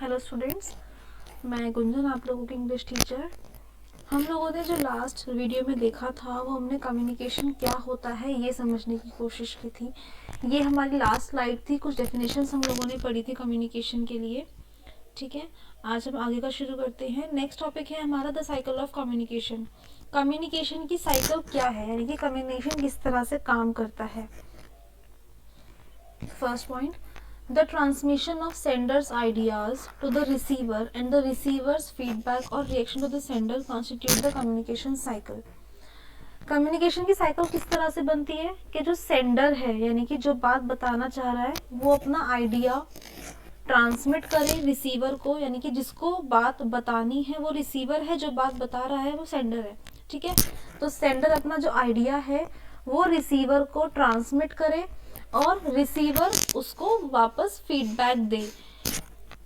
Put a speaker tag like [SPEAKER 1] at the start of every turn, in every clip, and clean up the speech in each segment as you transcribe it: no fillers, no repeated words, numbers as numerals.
[SPEAKER 1] Hello students, मैं गुंजन, आप लोगों की इंग्लिश टीचर। हम लोगों ने जो लास्ट वीडियो में देखा था वो हमने कम्युनिकेशन क्या होता है ये समझने की कोशिश की थी। ये हमारी लास्ट स्लाइड थी, कुछ डेफिनेशंस हम लोगों ने पढ़ी थी कम्युनिकेशन के लिए। ठीक है, आज हम आगे का शुरू करते हैं। नेक्स्ट टॉपिक है हमारा the cycle of communication. Communication की साइकिल क्या है, यानी कि कम्युनिकेशन किस तरह से काम करता है। First point, the transmission of sender's ideas to the receiver and the receiver's feedback or reaction to the sender constitute the communication cycle. Communication की साइकिल किस तरह से बनती है कि जो सेंडर है, यानी कि जो बात बताना चाह रहा है, वो अपना आइडिया ट्रांसमिट करे रिसीवर को, यानी कि जिसको बात बतानी है वो रिसीवर है, जो बात बता रहा है वो सेंडर है। ठीक है, तो सेंडर अपना जो आइडिया है वो रिसीवर को ट्रांसमिट करे और रिसीवर उसको वापस फीडबैक दे,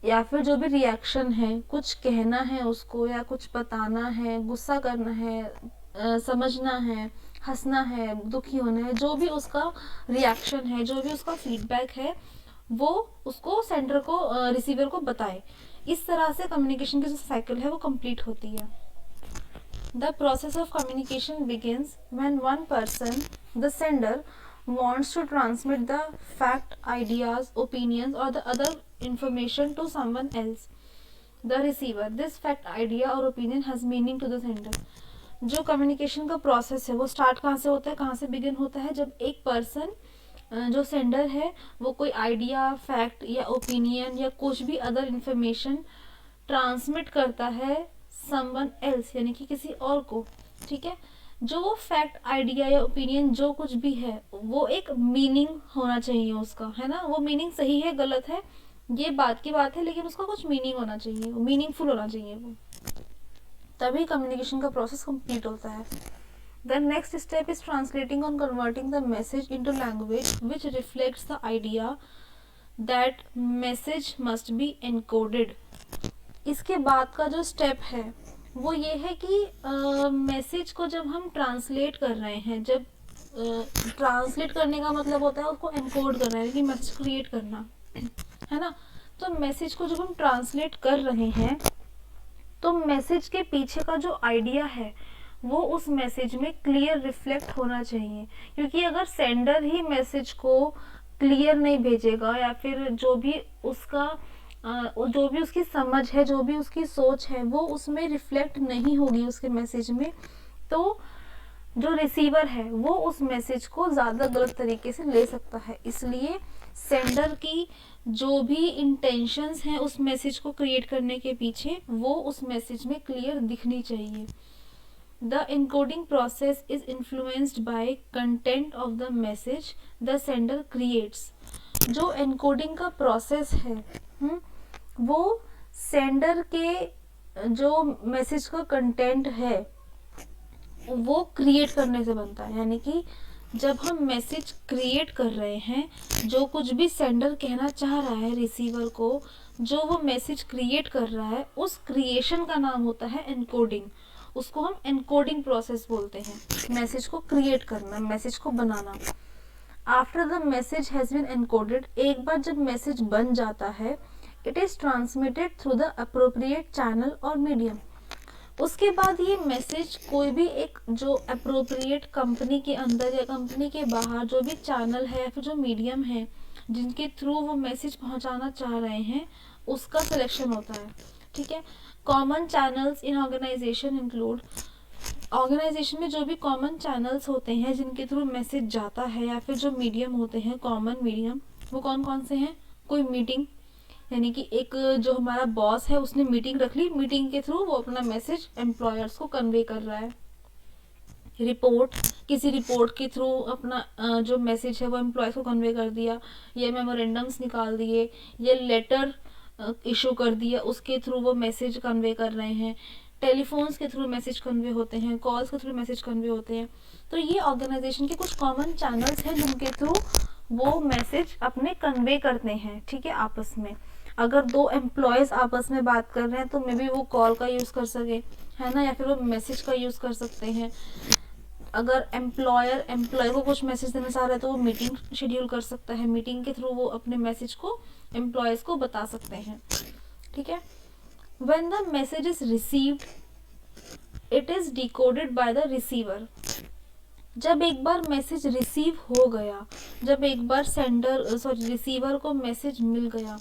[SPEAKER 1] या फिर जो भी रिएक्शन है, कुछ कहना है उसको या कुछ बताना है, गुस्सा करना है, समझना है, हंसना है, दुखी होना है, जो भी उसका रिएक्शन है, जो भी उसका फीडबैक है, वो उसको सेंडर को रिसीवर को बताए। इस तरह से कम्युनिकेशन की जो साइकिल है वो कंप्लीट होती है। The process of communication begins when one person, the sender, wants to transmit the fact, ideas, opinions or the other information to someone else, the receiver. This fact, idea or opinion has meaning to the sender. जो communication का process है वो start कहाँ से होता है, कहाँ से बिगिन होता है, जब एक पर्सन जो सेंडर है वो कोई आइडिया, फैक्ट या ओपिनियन या कुछ भी अदर इंफॉर्मेशन ट्रांसमिट करता है समवन एल्स, यानी कि किसी और को। ठीक है, जो वो फैक्ट, आइडिया या ओपिनियन जो कुछ भी है वो एक मीनिंग होना चाहिए उसका, है ना। वो मीनिंग सही है गलत है ये बात की बात है, लेकिन उसका कुछ मीनिंग होना चाहिए, मीनिंगफुल होना चाहिए वो, तभी कम्युनिकेशन का प्रोसेस कंप्लीट होता है। The next step is translating और converting the message into language which reflects the idea that message must be encoded. इसके बाद का जो स्टेप है वो ये है कि मैसेज को जब हम ट्रांसलेट कर रहे हैं, जब ट्रांसलेट करने का मतलब होता है उसको एनकोड करना, है कि मैसेज क्रिएट करना, है ना। तो मैसेज को जब हम ट्रांसलेट कर रहे हैं तो मैसेज के पीछे का जो आइडिया है वो उस मैसेज में क्लियर रिफ्लेक्ट होना चाहिए, क्योंकि अगर सेंडर ही मैसेज को क्लियर नहीं भेजेगा या फिर जो भी उसका जो भी उसकी समझ है, जो भी उसकी सोच है वो उसमें रिफ्लेक्ट नहीं होगी उसके मैसेज में, तो जो रिसीवर है वो उस मैसेज को ज़्यादा गलत तरीके से ले सकता है। इसलिए सेंडर की जो भी इंटेंशंस हैं उस मैसेज को क्रिएट करने के पीछे वो उस मैसेज में क्लियर दिखनी चाहिए। The encoding process is influenced by content of the message the sender creates. जो एनकोडिंग का प्रोसेस है वो सेंडर के जो मैसेज का कंटेंट है वो क्रिएट करने से बनता है, यानी कि जब हम मैसेज क्रिएट कर रहे हैं, जो कुछ भी सेंडर कहना चाह रहा है रिसीवर को, जो वो मैसेज क्रिएट कर रहा है, उस क्रिएशन का नाम होता है एनकोडिंग। उसको हम एनकोडिंग प्रोसेस बोलते हैं, मैसेज को क्रिएट करना, मैसेज को बनाना। After the message has been encoded, एक बार जब मैसेज बन जाता है, it is transmitted through the appropriate channel और मीडियम। उसके बाद ये मैसेज कोई भी एक जो अप्रोप्रिएट कंपनी के अंदर या कंपनी के बाहर जो भी चैनल है या फिर जो मीडियम है जिनके थ्रू वो मैसेज पहुंचाना चाह रहे हैं उसका सिलेक्शन होता है। ठीक है, common channels in organisation include, organisation में जो भी कॉमन चैनल्स होते हैं जिनके थ्रू मैसेज जाता है या फिर जो मीडियम होते हैं कॉमन मीडियम, वो कौन कौन से हैं। कोई मीटिंग, यानी कि एक जो हमारा बॉस है उसने मीटिंग रख ली, मीटिंग के थ्रू वो अपना मैसेज एम्प्लॉयर्स को कन्वे कर रहा है। रिपोर्ट, किसी रिपोर्ट के थ्रू अपना जो मैसेज है वो एम्प्लॉयर्स को कन्वे कर दिया, या मेमोरेंडम्स निकाल दिए, या लेटर इशू कर दिया, उसके थ्रू वो मैसेज कन्वे कर रहे हैं। टेलीफोन्स के थ्रू मैसेज कन्वे होते हैं, कॉल्स के थ्रू मैसेज कन्वे होते हैं। तो ये ऑर्गेनाइजेशन के कुछ कॉमन चैनल्स हैं जिनके थ्रू वो मैसेज अपने कन्वे करते हैं। ठीक है, आपस में अगर दो एम्प्लॉयज़ आपस में बात कर रहे हैं तो मे बी वो कॉल का यूज़ कर सके, है ना, या फिर वो मैसेज का यूज़ कर सकते हैं। अगर एम्प्लॉयर एम्प्लॉय को कुछ मैसेज देना चाह रहा है तो वो मीटिंग शेड्यूल कर सकता है, मीटिंग के थ्रू वो अपने मैसेज को एम्प्लॉयज़ को बता सकते हैं। ठीक है। When the message is received it is decoded by the receiver. जब एक बार मैसेज रिसीव हो गया, जब एक बार रिसीवर को मैसेज मिल गया,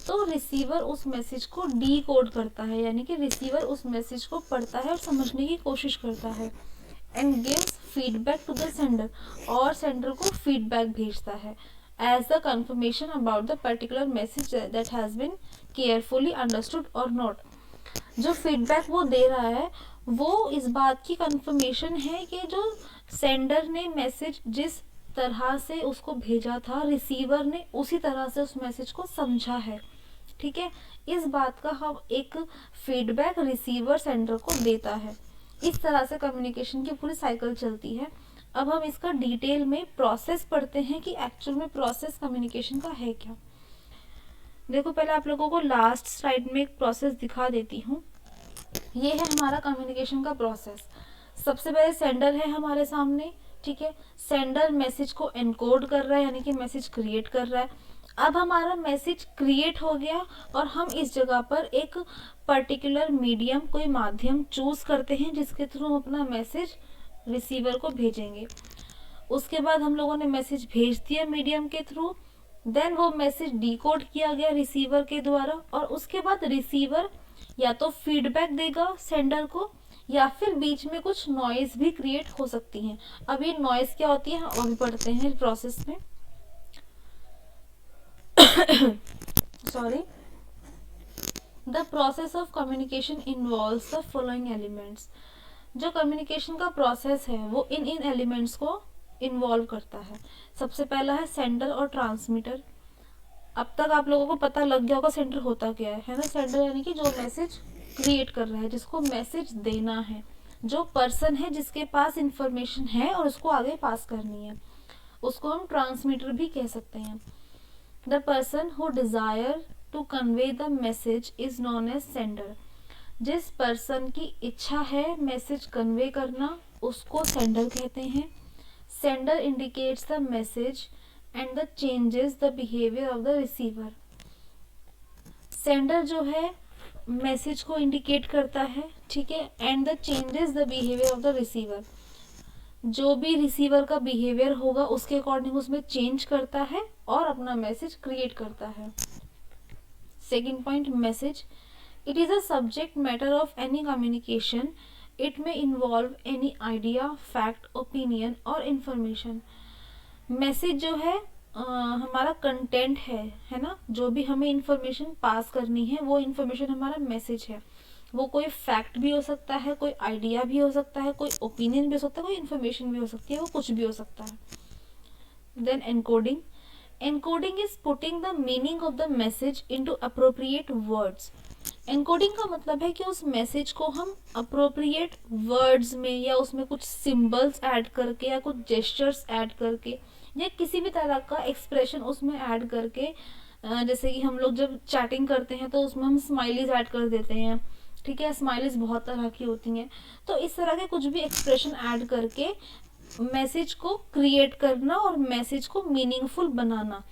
[SPEAKER 1] तो रिसीवर उस मैसेज को डी कोड करता है, यानी कि रिसीवर उस मैसेज को पढ़ता है और समझने की कोशिश करता है, and gives feedback to the sender, और सेंडर को फीडबैक भेजता है as the confirmation about the particular message that has been carefully understood और नॉट। जो फीडबैक वो दे रहा है वो इस बात की कंफर्मेशन है कि जो सेंडर ने मैसेज जिस तरह से उसको भेजा था, रिसीवर ने उसी तरह से उस मैसेज को समझा है। ठीक है, इस बात का हम एक फीडबैक रिसीवर सेंडर को देता है। इस तरह से कम्युनिकेशन की पूरी साइकिल चलती है। अब हम इसका डिटेल में प्रोसेस पढ़ते हैं कि एक्चुअल में प्रोसेस कम्युनिकेशन का है क्या। देखो, पहले आप लोगों को लास्ट स्लाइड में एक प्रोसेस दिखा देती हूँ। ये है हमारा कम्युनिकेशन का प्रोसेस। सबसे पहले सेंडर है हमारे सामने, ठीक है। सेंडर मैसेज को एनकोड कर रहा है, यानी कि मैसेज क्रिएट कर रहा है। अब हमारा मैसेज क्रिएट हो गया और हम इस जगह पर एक पर्टिकुलर मीडियम, कोई माध्यम चूज करते हैं जिसके थ्रू हम अपना मैसेज रिसीवर को भेजेंगे। उसके बाद हम लोगों ने मैसेज भेज दिया मीडियम के थ्रू, देन वो मैसेज डिकोड किया गया रिसीवर के द्वारा, और उसके बाद रिसीवर या तो फीडबैक देगा सेंडर को, या फिर बीच में कुछ नॉइज भी क्रिएट हो सकती है। अब ये नॉइज क्या होती है हम अभी पढ़ते हैं प्रोसेस में। Sorry. The process of communication involves the following elements. जो कम्युनिकेशन का प्रोसेस है वो इन एलिमेंट्स को इन्वॉल्व करता है। सबसे पहला है सेंडर और ट्रांसमीटर। अब तक आप लोगों को पता लग गया होगा सेंडर होता क्या है ना। सेंडर यानी कि जो मैसेज क्रिएट कर रहा है, जिसको मैसेज देना है, जो पर्सन है जिसके पास इंफॉर्मेशन है और उसको आगे पास करनी है, उसको हम ट्रांसमीटर भी कह सकते हैं। The person who desire to convey the message is known as sender. जिस पर्सन की इच्छा है मैसेज कन्वे करना, उसको सेंडर कहते हैं। Sender indicates the message and the changes the behaviour of the receiver. Sender जो है मैसेज को इंडिकेट करता है, ठीक है, and the changes the behaviour of the receiver. जो भी रिसीवर का बिहेवियर होगा उसके अकॉर्डिंग उसमें चेंज करता है और अपना मैसेज क्रिएट करता है। Second point, message. It is a subject matter of any communication. It में involve any idea, fact, opinion और इंफॉर्मेशन। मैसेज जो है हमारा कंटेंट है ना। जो भी हमें इंफॉर्मेशन पास करनी है वो इंफॉर्मेशन हमारा मैसेज है। वो कोई फैक्ट भी हो सकता है, कोई आइडिया भी हो सकता है, कोई ओपिनियन भी हो सकता है, कोई इंफॉर्मेशन भी हो सकती है, वो कुछ भी हो सकता है। Then encoding. Encoding is putting the meaning of the message into appropriate words. Encoding का मतलब है कि उस मैसेज को हम अप्रोप्रिएट वर्ड्स में, या उसमें कुछ सिंबल्स ऐड करके, या कुछ जेस्चर्स ऐड करके, या किसी भी तरह का एक्सप्रेशन उसमें ऐड करके, जैसे कि हम लोग जब चैटिंग करते हैं तो उसमें हम स्माइलीज ऐड कर देते हैं, ठीक है। स्माइलीज बहुत तरह की होती हैं, तो इस तरह के कुछ भी एक्सप्रेशन ऐड करके मैसेज को क्रिएट करना और मैसेज को मीनिंगफुल बनाना।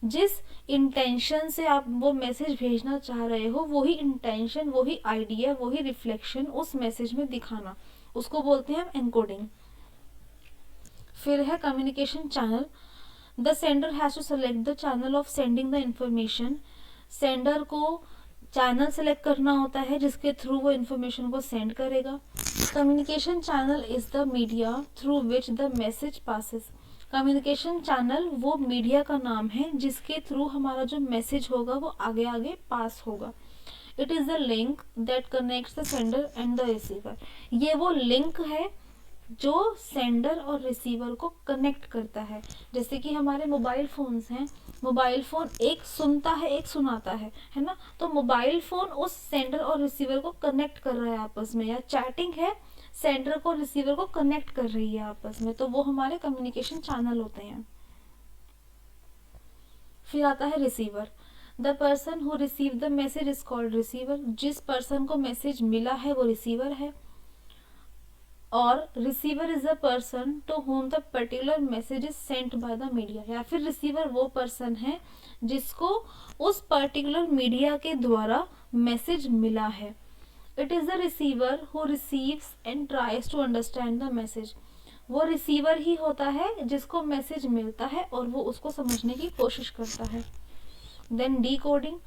[SPEAKER 1] जिस इंटेंशन से आप वो मैसेज भेजना चाह रहे हो, वही इंटेंशन, वही आइडिया, वही रिफ्लेक्शन उस मैसेज में दिखाना, उसको बोलते हैं हम एनकोडिंग। फिर है communication channel. The sender has to select the channel of sending the information. Sender को चैनल सेलेक्ट करना होता है जिसके थ्रू वो इंफॉर्मेशन को सेंड करेगा। Communication channel is the media through which the message passes. Communication channel वो media का नाम है जिसके थ्रू हमारा जो मैसेज होगा वो आगे आगे पास होगा। It is the link that connects the sender and the receiver. ये वो लिंक है जो सेंडर और रिसीवर को कनेक्ट करता है। जैसे कि हमारे मोबाइल फोन्स हैं, मोबाइल फोन एक सुनता है एक सुनाता है ना। तो मोबाइल फोन उस सेंडर और रिसीवर को कनेक्ट कर रहा है आपस में, या चैटिंग है सेंडर को रिसीवर को कनेक्ट कर रही है आपस में, तो वो हमारे कम्युनिकेशन चैनल होते हैं। फिर आता है receiver. The person who receive the message is called receiver. जिस पर्सन को मैसेज मिला है वो रिसीवर है। और receiver is a person to whom the particular message is sent by the media, या फिर रिसीवर वो पर्सन है जिसको उस पर्टिकुलर मीडिया के द्वारा मैसेज मिला है. It is the receiver who receives and tries to understand the message. वो रिसीवर ही होता है जिसको मैसेज मिलता है और वो उसको समझने की कोशिश करता है. Then decoding.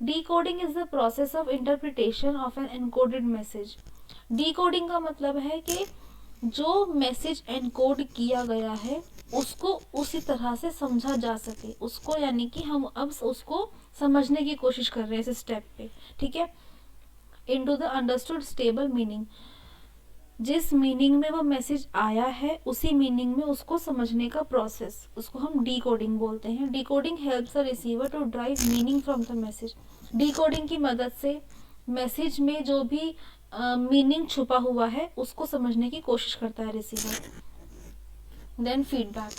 [SPEAKER 1] Decoding is the process of interpretation of an encoded message. Decoding का मतलब है कि जो मैसेज एनकोड किया गया है उसको उसी तरह से समझा जा सके उसको, यानी कि हम अब उसको समझने की कोशिश कर रहे हैं इस स्टेप पे. ठीक है. Into the understood stable meaning. जिस मीनिंग में वो मैसेज आया है उसी मीनिंग में उसको समझने का प्रोसेस, उसको हम डिकोडिंग बोलते हैं. Decoding helps the receiver to drive meaning from the message. Decoding की मदद से मैसेज में जो भी मीनिंग छुपा हुआ है उसको समझने की कोशिश करता है receiver. Then feedback.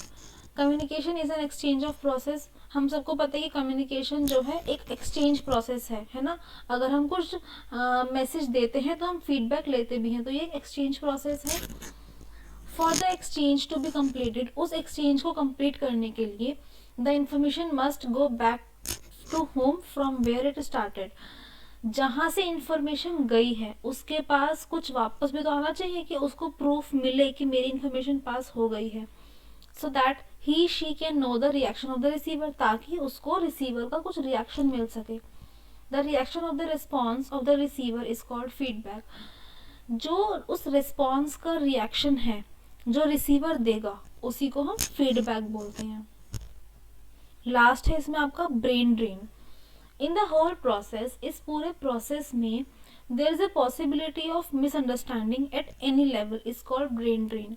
[SPEAKER 1] Communication is an exchange of process. हम सबको पता है कि कम्युनिकेशन जो है एक एक्सचेंज प्रोसेस है ना. अगर हम कुछ मैसेज देते हैं तो हम फीडबैक लेते भी हैं, तो ये एक एक्सचेंज प्रोसेस है. For the exchange to be completed, उस एक्सचेंज को कंप्लीट करने के लिए the information must go back to home from where it started. जहाँ से इंफॉर्मेशन गई है उसके पास कुछ वापस भी तो आना चाहिए कि उसको प्रूफ मिले कि मेरी इंफॉर्मेशन पास हो गई है. So that he she can know the reaction of the receiver, ताकि उसको रिसीवर का कुछ रिएक्शन मिल सके. The reaction of the response of the receiver is called feedback. जो उस रिस्पॉन्स का रिएक्शन है जो रिसीवर देगा उसी को हम फीडबैक बोलते हैं. लास्ट है इसमें आपका brain drain. In the whole process, इस पूरे प्रोसेस में there is a possibility of misunderstanding at any level is called brain drain.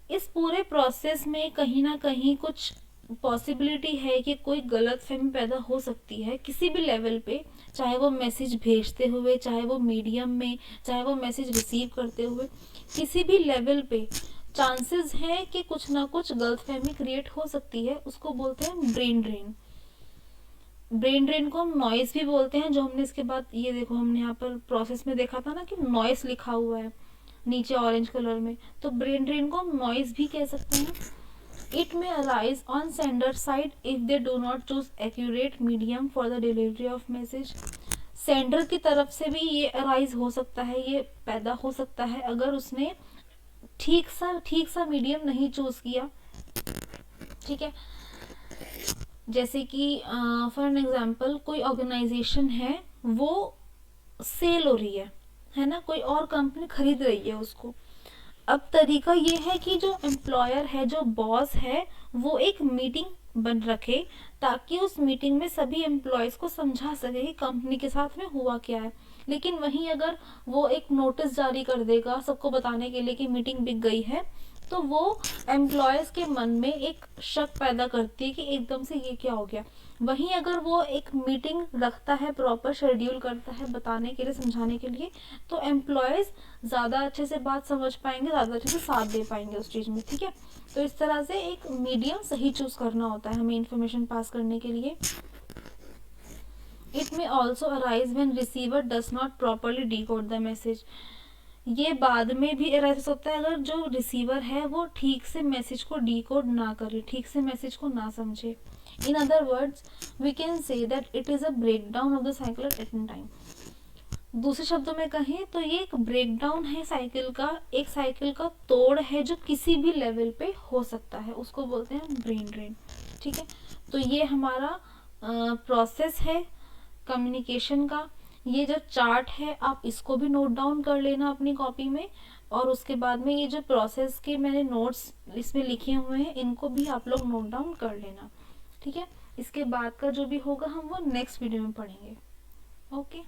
[SPEAKER 1] इस पूरे प्रोसेस में कहीं ना कहीं कुछ पॉसिबिलिटी है कि कोई गलतफहमी पैदा हो सकती है किसी भी लेवल पे, चाहे वो मैसेज भेजते हुए, चाहे वो मीडियम में, चाहे वो मैसेज रिसीव करते हुए, किसी भी लेवल पे चांसेस हैं कि कुछ ना कुछ गलतफहमी क्रिएट हो सकती है. उसको बोलते हैं ब्रेन ड्रेन. ब्रेन ड्रेन को हम नॉइस भी बोलते हैं, जो हमने इसके बाद ये देखो हमने यहाँ पर प्रोसेस में देखा था ना कि नॉइस लिखा हुआ है नीचे ऑरेंज कलर में, तो ब्रेन ड्रेन को हम नॉइस भी कह सकते हैं. It may arise on sender side if they do not choose accurate medium for the delivery of message. Sender की तरफ से भी ये अराइज हो सकता है, ये पैदा हो सकता है अगर उसने ठीक सा मीडियम नहीं चूज किया. ठीक है. जैसे कि फॉर एन एग्जाम्पल कोई ऑर्गेनाइजेशन है वो सेल हो रही है ना, कोई और कंपनी खरीद रही है उसको. अब तरीका ये है कि जो एम्प्लॉयर है, जो बॉस है, वो एक मीटिंग बन रखे ताकि उस मीटिंग में सभी एम्प्लॉयज़ को समझा सके कि कंपनी के साथ में हुआ क्या है. लेकिन वहीं अगर वो एक नोटिस जारी कर देगा सबको बताने के लिए कि मीटिंग बिक गई है, तो वो एम्प्लॉयज़ के मन में एक शक पैदा करती है कि एकदम से ये क्या हो गया. वहीं अगर वो एक मीटिंग रखता है, प्रॉपर शेड्यूल करता है बताने के लिए, समझाने के लिए, तो एम्प्लॉयज़ ज़्यादा अच्छे से बात समझ पाएंगे, ज़्यादा अच्छे से साथ दे पाएंगे उस चीज़ में. ठीक है. तो इस तरह से एक मीडियम सही चूज़ करना होता है हमें इन्फॉर्मेशन पास करने के लिए. It may also arise when receiver does not properly decode the message. ये बाद में भी अराइज हो सकता है अगर जो रिसीवर है वो ठीक से मैसेज को डिकोड ना करे, ठीक से मैसेज को ना समझे. In other words we can say that it is a break down of the cycle at an time. दूसरे शब्दों में कहें तो ये एक ब्रेक डाउन है साइकिल का, एक साइकिल का तोड़ है जो किसी भी लेवल पे हो सकता है, उसको बोलते हैं ब्रेन ड्रेन. ठीक है. तो ये हमारा प्रोसेस है कम्युनिकेशन का. ये जो चार्ट है आप इसको भी नोट डाउन कर लेना अपनी कॉपी में, और उसके बाद में ये जो प्रोसेस के मैंने नोट्स इसमें लिखे हुए हैं इनको भी आप लोग नोट डाउन कर लेना. ठीक है. इसके बाद का जो भी होगा हम वो नेक्स्ट वीडियो में पढ़ेंगे. ओके.